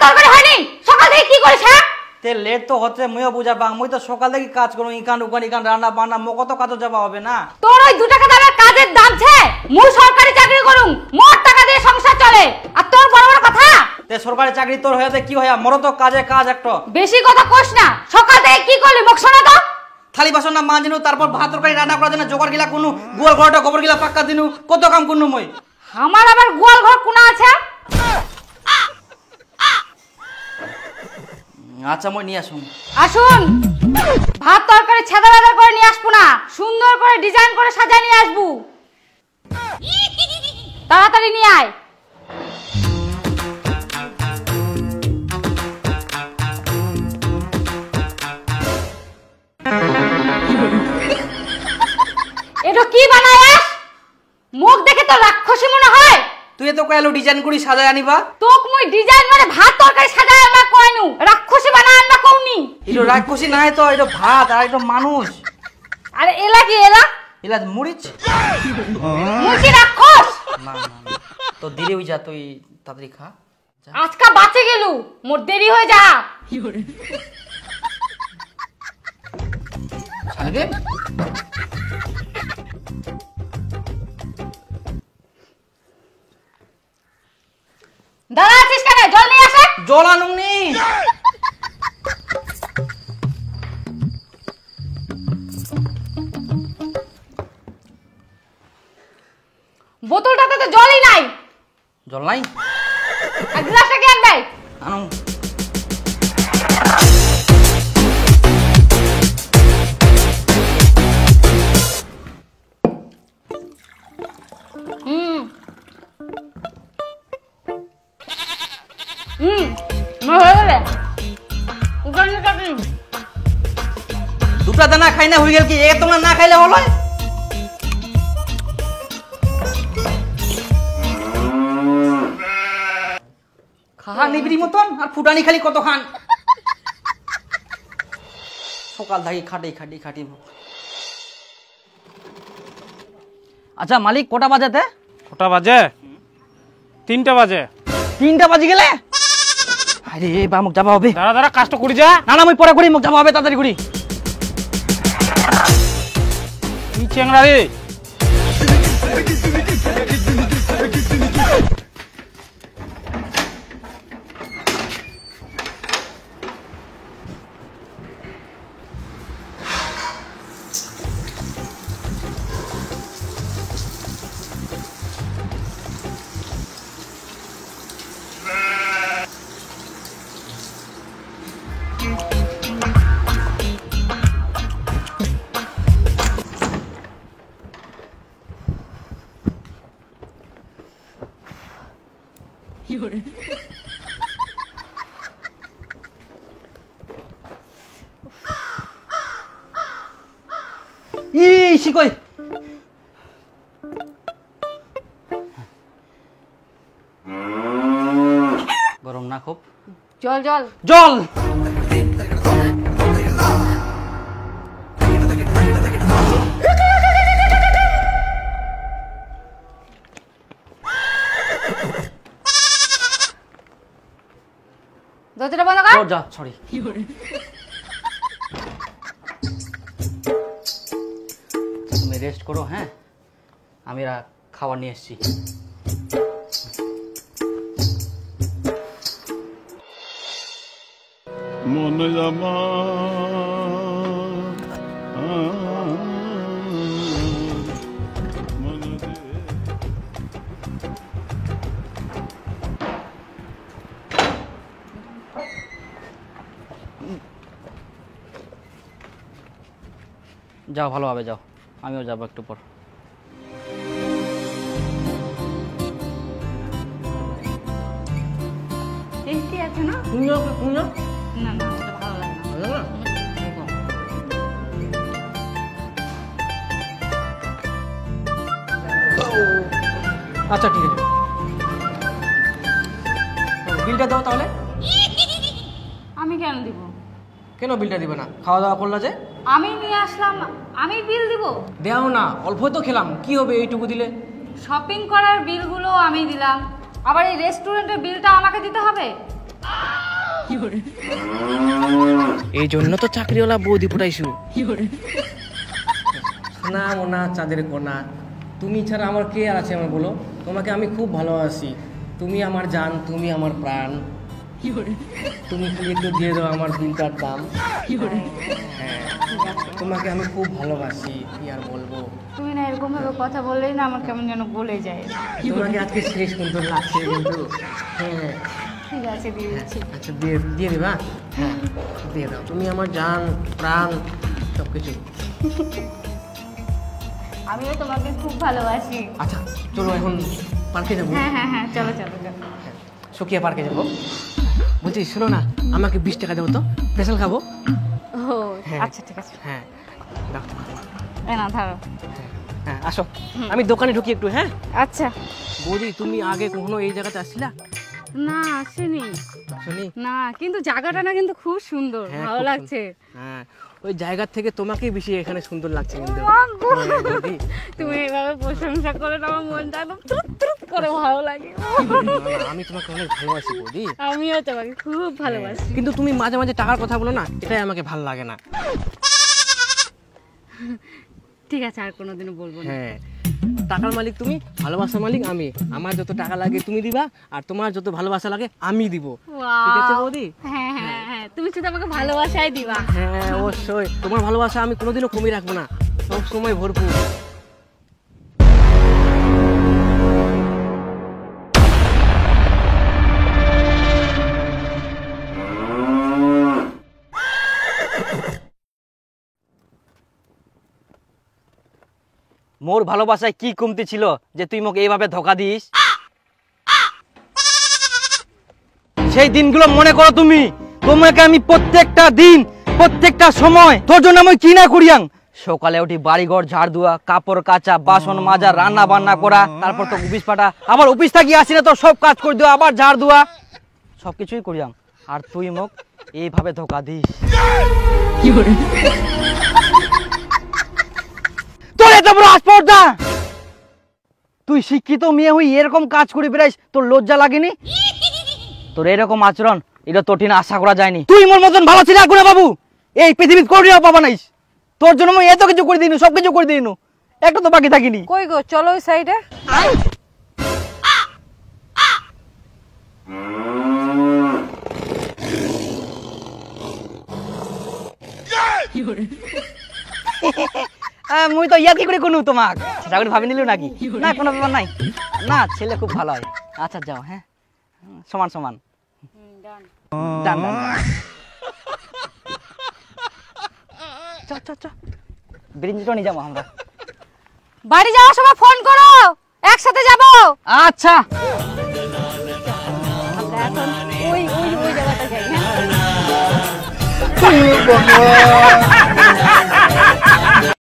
তরকারি হয়নি? সকাল থেকে কি করিস? হ্যাঁ তে লেট তো হচ্ছে, মুইও বুঝাবা। মুই তো সকাল থেকে কাজ করুম, ইকান উকান ইকান রান্না বান্না, মোকে তো কাজে যাওয়া হবে না। তোর ওই 2 টাকা দামের কাজের দাম ছে, মুই সরকারি চাকরি করুম, মোট টাকা দিয়ে সংসার চলে, আর তোর বড় বড় কথা। তে সরকারি চাকরি তোর হয়েছে কি হয়? মোর তো কাজে কাজ একটা। বেশি কথা কইস না। সকাল থেকে কি করলি মুখ শোনা তো? থালি বাসন না মাজিনু, তারপর ভাত তরকারি রান্না করার জন্য জোগাড় গিলা কোন, গোয়াল ঘরটা গোবর গিলা পাক্কা দিনু, কত কাম করনু মই। আমার আবার গোয়াল ঘর কোনা আছে? আচ্ছা মই নিয়ে আসুন। আসুন, ভাত তরকারি ছেদা বেদা করে নিয়ে আসবো না, সুন্দর করে ডিজাইন করে সাজায় নিয়ে আসবো। তাড়াতাড়ি নিয়ে আয়। এটা কি বানায়াস? মুখ দেখে তো রাক্ষসী মনে হয়। তুই তো কইলো ডিজাইন করি সাজায় আনিবা। তোক মুই ডিজাইন মানে ভাত তরকারি সাজায় আনবা কইনু, রাক্ষসী বানায় আনবা কওনি। এটা রাক্ষসী নাই তো, এটা ভাত আর এটা মানুষ। আরে এলা কি এলা? এলা মরিচ। মুই কি রাক্ষস? না না না, তো দেরি হই যা, তুই তাড়াতাড়ি খা। আজকা বাঁচে গেলু, মোর দেরি হয়ে যা। ছাড়বে দাঁড়া আছিস কেন? জল নিয়ে আসে। জল আনুনি। বোতলটাতে তো জলই নাই। জল নাই? আর গ্লাসটা কে আনবে? আনো। দুটা দানা খাই না হয়ে গেল কি? এ তোমরা না খাইলে হলো? খাহা নিবিড়ি মতন আর ফুটানি খালি কত খান। সকাল থাকি খাটি খাটি খাটি। আচ্ছা মালিক, কটা বাজেতে? কটা বাজে? 3টা বাজে। 3টা বাজি গেলে? আরে বা মুখ যাবা হবে। দাঁড়া দাঁড়া, কাজটা করি যা। না না, মুই পরে করি, মুখ যাবা হবে, তাড়াতাড়ি করি। কি চেংড়া রে? ইসি কই গরম না খুব? জল জল জল। দরজাটা বন্ধ কর। দরজা সরি। তুমি রেস্ট করো, হ্যাঁ আমি খাবার নিয়ে এসেছি। মনে জামা যাও, ভালোভাবে যাও, আমিও যাবো একটু পর। টেস্টি আছে না? না না, ওটা ভালো লাগে না। আচ্ছা ঠিক আছে, বিলটা দাও তাহলে। আমি কেন দিব? কেন বিলটা দিবে না? খাওয়া দাওয়া করলা যে? আমি নিয়ে আসলাম, আমি বিল দিব? দেও না, অল্প তো খেলাম, কি হবে এইটুকু দিলে? শপিং করার বিলগুলো আমি দিলাম, আবার এই রেস্টুরেন্টের বিলটা আমাকে দিতে হবে? এই জন্য তো চাকরিওয়ালা বৌদি পটাইছু। না মোনা চাঁদের কোনা, তুমি ছাড়া আমার কে আর আছে আমার বলো? তোমাকে আমি খুব ভালোবাসি, তুমি আমার জান, তুমি আমার প্রাণ। তুমি খালি একটু দিয়ে দাও আমার দিনটার দাম। হ্যাঁ, তোমাকে আমি খুব ভালোবাসি, কি আর বলবো। তুমি না এরকম ভাবে কথা বললেই না আমার কেমন যেন গলে যায়। তোমাকে আজকে শেষ সুন্দর লাগছে কিন্তু। হ্যাঁ ঠিক আছে, দিয়ে দিচ্ছি। আচ্ছা দিয়ে দিবা? হ্যাঁ দিয়ে দাও, তুমি আমার জান প্রাণ সব কিছু। আমিও তোমাকে খুব ভালোবাসি। আচ্ছা চলো এখন পার্কে যাবো। হ্যাঁ হ্যাঁ হ্যাঁ, চলো চলো চলো। সুকিয়া পার্কে যাবো। বলছি শোনো না, আমাকে 20 টাকা দেবো তো, স্পেশাল খাবো। ও হ্যাঁ। আচ্ছা ঠিক আছে। হ্যাঁ দাও। এ না ধরো। হ্যাঁ আসো, আমি দোকানে ঢুকি একটু। হ্যাঁ আচ্ছা। বৌদি তুমি আগে কখনো এই জায়গাতে আসছিলা? না আসেনি। শুনি না, কিন্তু জায়গাটা না কিন্তু খুব সুন্দর, হ্যাঁ, ভালো খুব লাগছে। হ্যাঁ ওই জায়গা থেকে তোমাকেই বেশি এখানে সুন্দর লাগছে কিন্তু। মাগো, হ্যাঁ, বৌদি। তুমি এইভাবে প্রশংসা করে না আমার মনটা একদম তুরুত তুরুত করে ভালো লাগে। না, আমি তোমাকে অনেক ভালোবাসি বৌদি। আমিও তোমাকে খুব ভালোবাসি। কিন্তু তুমি মাঝে মাঝে টাকার কথা বলো না, এটাই আমাকে ভালো লাগে না। ঠিক আছে, আর কোনোদিনও বলবো না। হ্যাঁ টাকার মালিক তুমি, ভালোবাসার মালিক আমি। আমার যত টাকা লাগে তুমি দিবা, আর তোমার যত ভালোবাসা লাগে আমি দিব। ঠিক আছে Wow! বৌদি? হ্যাঁ হ্যাঁ হ্যাঁ, তুমি শুধু আমাকে ভালোবাসাই দিবা। হ্যাঁ অবশ্যই, তোমার ভালোবাসা আমি কোনোদিনও কমিয়ে রাখবো না, সব সময় ভরপুর। মোর ভালোবাসায় কি কমতি ছিল যে তুই মোক এইভাবে ধোকা দিস? সেই দিনগুলো মনে করো তুমি। তোমাকে আমি প্রত্যেকটা দিন, প্রত্যেকটা সময় তোর জন্য আমি কি না করিয়াং। সকালে উঠি বাড়িঘর ঝাড় দেওয়া, কাপড় কাচা, বাসন মাজা, রান্না বান্না করা, তারপর তো অফিস পাঠা, আবার অফিস থাকি আসি না তো সব কাজ করে দেওয়া, আবার ঝাড় দেওয়া, সবকিছুই করিয়াং। আর তুই মোক এইভাবে ধোকা দিস। তোর এত বড় আসপর্দা! তুই শিক্ষিত মেয়ে হই এরকম কাজ করে বেড়াইস, তোর লজ্জা লাগেনি? তোর এরকম আচরণ এটা তোর ঠিক আশা করা যায়নি। তুই মোর মতন ভালো ছিল না বাবু, এই পৃথিবীর করিয়া পাবা নাইস। তোর জন্য আমি এত কিছু করে দিইনি, সব কিছু করে দিইনি, একটা তো বাকি থাকিনি। কই গো, চলো ওই সাইডে। মুই তো ইয়া কি করে কোনো তোমাক সেটা করে ভাবি নিল নাকি? না কোনো ব্যাপার নাই, না ছেলে খুব ভালো হয়। আচ্ছা যাও, হ্যাঁ সমান সমান। ডান ডান। চ চ চ ব্রিঞ্জিটো নিয়ে যাবো আমরা। বাড়ি যাওয়ার সময় ফোন করো, একসাথে যাবো। আচ্ছা আমরা এখন ওই ওই ওই জায়গাটা যাই। হ্যাঁ